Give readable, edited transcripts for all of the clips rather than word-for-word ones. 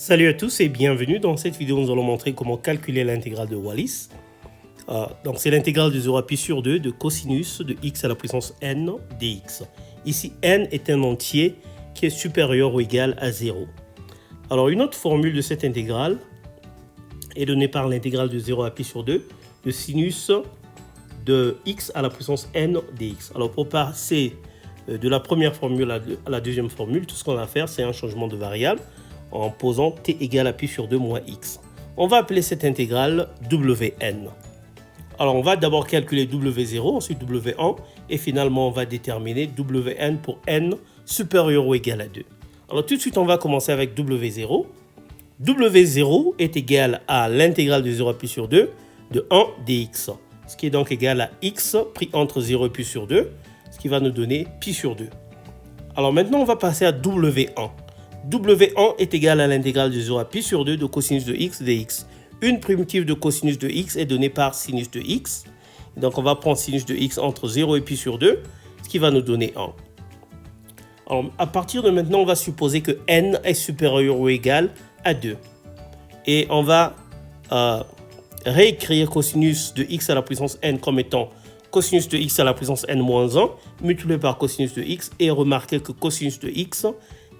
Salut à tous et bienvenue. Dans cette vidéo, nous allons montrer comment calculer l'intégrale de Wallis. Donc c'est l'intégrale de 0 à pi sur 2 de cosinus de x à la puissance n dx. Ici, n est un entier qui est supérieur ou égal à 0. Alors une autre formule de cette intégrale est donnée par l'intégrale de 0 à pi sur 2 de sinus de x à la puissance n dx. Alors pour passer de la première formule à la deuxième formule, tout ce qu'on va faire, c'est un changement de variable en posant t égale à pi sur 2 moins x. On va appeler cette intégrale Wn. Alors on va d'abord calculer W0, ensuite W1, et finalement on va déterminer Wn pour n supérieur ou égal à 2. Alors tout de suite on va commencer avec W0. W0 est égal à l'intégrale de 0 à pi sur 2 de 1 dx, ce qui est donc égal à x pris entre 0 et pi sur 2, ce qui va nous donner pi sur 2. Alors maintenant on va passer à W1. W1 est égal à l'intégrale de 0 à pi sur 2 de cosinus de x dx. Une primitive de cosinus de x est donnée par sinus de x. Donc on va prendre sinus de x entre 0 et pi sur 2, ce qui va nous donner 1. Alors à partir de maintenant, on va supposer que n est supérieur ou égal à 2. Et on va réécrire cosinus de x à la puissance n comme étant cosinus de x à la puissance n moins 1 multiplié par cosinus de x, et remarquer que cosinus de x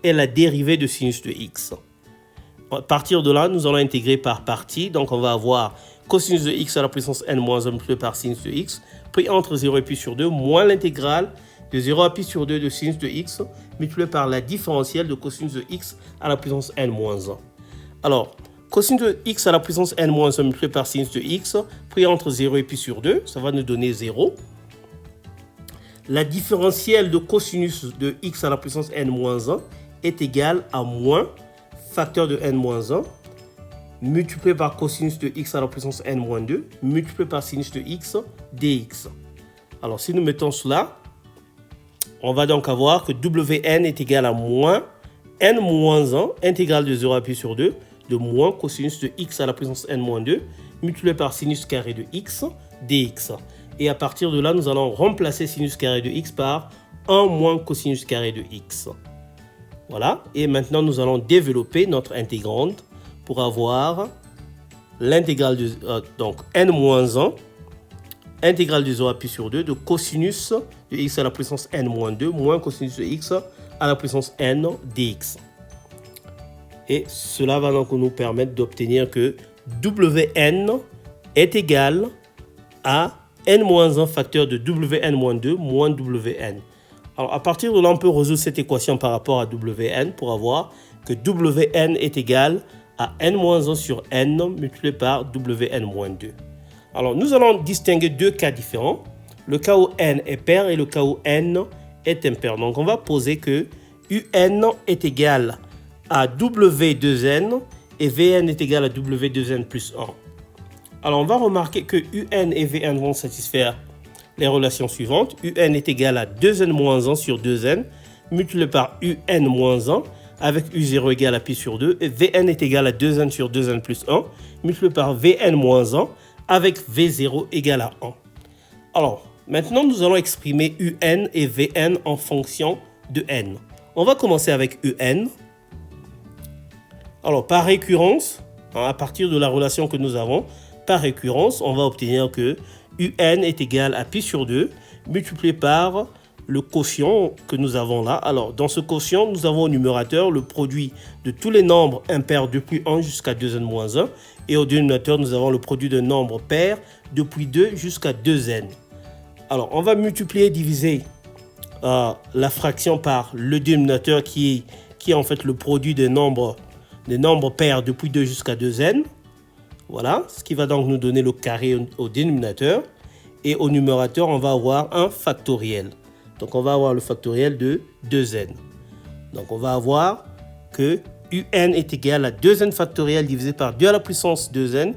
est la dérivée de sinus de x. À partir de là, nous allons intégrer par partie. Donc, on va avoir cosinus de x à la puissance n-1 multiplié par sinus de x, pris entre 0 et pi sur 2, moins l'intégrale de 0 à pi sur 2 de sinus de x, multiplié par la différentielle de cosinus de x à la puissance n-1. Alors, cosinus de x à la puissance n-1 multiplié par sinus de x, pris entre 0 et pi sur 2, ça va nous donner 0. La différentielle de cosinus de x à la puissance n-1 est égale à moins facteur de n-1 multiplié par cosinus de x à la puissance n-2 multiplié par sinus de x dx. Alors si nous mettons cela, on va donc avoir que Wn est égal à moins n-1 intégrale de 0 à pi sur 2 de moins cosinus de x à la puissance n-2 multiplié par sinus carré de x dx. Et à partir de là, nous allons remplacer sinus carré de x par 1 moins cosinus carré de x. Voilà, et maintenant nous allons développer notre intégrande pour avoir l'intégrale de donc n-1 intégrale de 0 à pi sur 2 de cosinus de x à la puissance n-2 moins cosinus de x à la puissance n dx. Et cela va donc nous permettre d'obtenir que Wn est égal à n-1 facteur de Wn-2 moins Wn. Alors, à partir de là, on peut résoudre cette équation par rapport à Wn pour avoir que Wn est égal à n-1 sur n multiplié par Wn-2. Alors, nous allons distinguer deux cas différents. Le cas où n est pair et le cas où n est impair. Donc, on va poser que Un est égal à W2n et Vn est égal à W2n plus 1. Alors, on va remarquer que Un et Vn vont satisfaire les relations suivantes. Un est égal à 2n-1 sur 2n multiplié par Un-1 avec U0 égal à pi sur 2. Et Vn est égal à 2n sur 2n plus 1 multiplié par Vn-1 avec V0 égal à 1. Alors, maintenant, nous allons exprimer Un et Vn en fonction de n. On va commencer avec Un. Alors, par récurrence, à partir de la relation que nous avons, par récurrence, on va obtenir que Un est égal à pi sur 2 multiplié par le quotient que nous avons là. Alors, dans ce quotient, nous avons au numérateur le produit de tous les nombres impairs depuis 1 jusqu'à 2n-1. Et au dénominateur, nous avons le produit de nombres pairs depuis 2 jusqu'à 2n. Alors, on va multiplier et diviser la fraction par le dénominateur qui est en fait le produit des nombres pairs depuis 2 jusqu'à 2n. Voilà, ce qui va donc nous donner le carré au dénominateur. Et au numérateur, on va avoir un factoriel. Donc, on va avoir le factoriel de 2n. Donc, on va avoir que Un est égal à 2n factoriel divisé par 2 à la puissance 2n,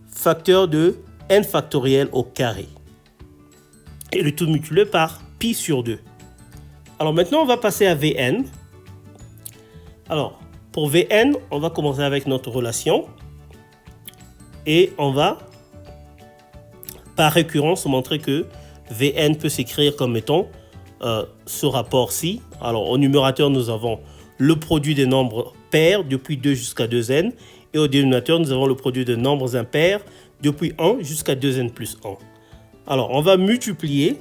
facteur de n factoriel au carré. Et le tout multiplié par pi sur 2. Alors, maintenant, on va passer à Vn. Alors, pour Vn, on va commencer avec notre relation. Et on va, par récurrence, montrer que Vn peut s'écrire comme étant ce rapport-ci. Alors, au numérateur, nous avons le produit des nombres pairs depuis 2 jusqu'à 2n. Et au dénominateur, nous avons le produit de nombres impairs depuis 1 jusqu'à 2n plus 1. Alors, on va multiplier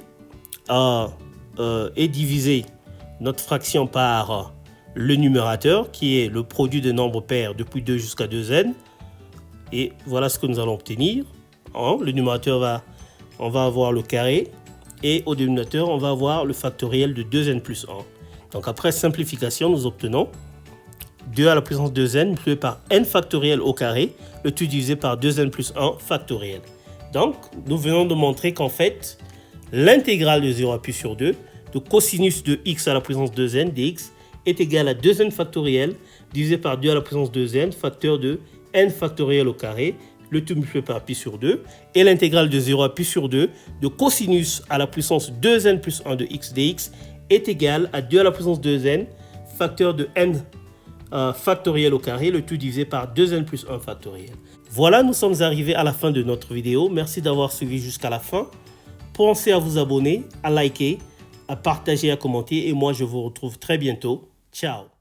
et diviser notre fraction par le numérateur, qui est le produit de nombres pairs depuis 2 jusqu'à 2n. Et voilà ce que nous allons obtenir. Le numérateur, on va avoir le carré. Et au dénominateur, on va avoir le factoriel de 2n plus 1. Donc après simplification, nous obtenons 2 à la puissance 2n multiplié par n factoriel au carré, le tout divisé par 2n plus 1 factoriel. Donc, nous venons de montrer qu'en fait, l'intégrale de 0 à pi sur 2 de cosinus de x à la puissance 2n dx est égale à 2n factoriel divisé par 2 à la puissance 2n facteur de n factoriel au carré, le tout multiplié par pi sur 2, et l'intégrale de 0 à pi sur 2 de cosinus à la puissance 2n plus 1 de x dx est égale à 2 à la puissance 2n facteur de n factoriel au carré, le tout divisé par 2n plus 1 factoriel. Voilà, nous sommes arrivés à la fin de notre vidéo. Merci d'avoir suivi jusqu'à la fin. Pensez à vous abonner, à liker, à partager, à commenter. Et moi, je vous retrouve très bientôt. Ciao!